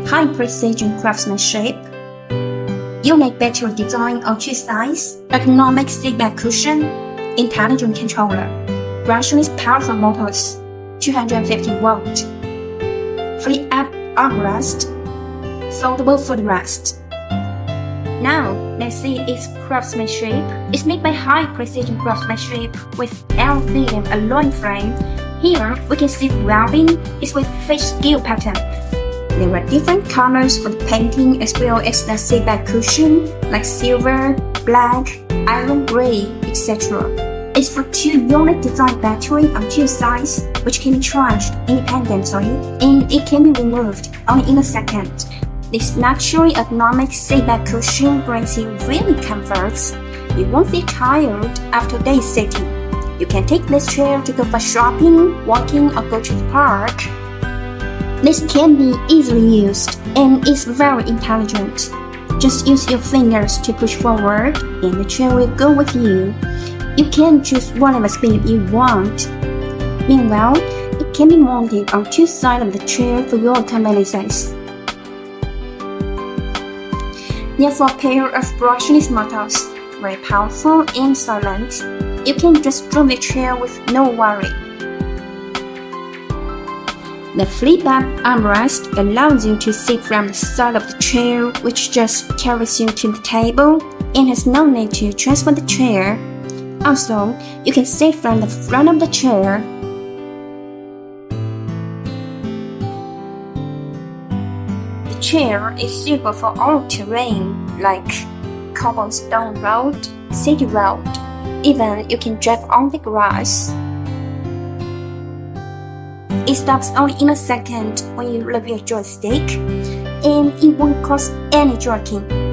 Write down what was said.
high precision craftsmanship, unique battery design on two sides, ergonomic seatback cushion, intelligent controller, brushless powerful motors, 250 volt, flip-up armrest, foldable footrest. Now, let's see its craftsmanship. It's made by high precision craftsmanship with aluminum alloy frame. Here, we can see the welding is with fish scale pattern. There are different colors for the painting as well as the seatback cushion, like silver, black, iron gray, etc. It's for two unit design battery on two sides, which can be charged independently, and it can be removed only in a second. This luxury ergonomic seatback cushion brings you really comforts. You won't feel tired after days sitting. You can take this chair to go for shopping, walking, or go to the park. This can be easily used and is very intelligent. Just use your fingers to push forward and the chair will go with you. You can choose whatever speed you want. Meanwhile, it can be mounted on two sides of the chair for your convenience. There are four pairs of brushless motors, very powerful and silent. You can just drop the chair with no worry. The flip-up armrest allows you to sit from the side of the chair, which just carries you to the table and has no need to transfer the chair. Also, you can sit from the front of the chair. The chair is suitable for all terrain, like cobblestone road, city road. Even you can drive on the grass. It stops only in a second when you leave your joystick, and it won't cause any jerking.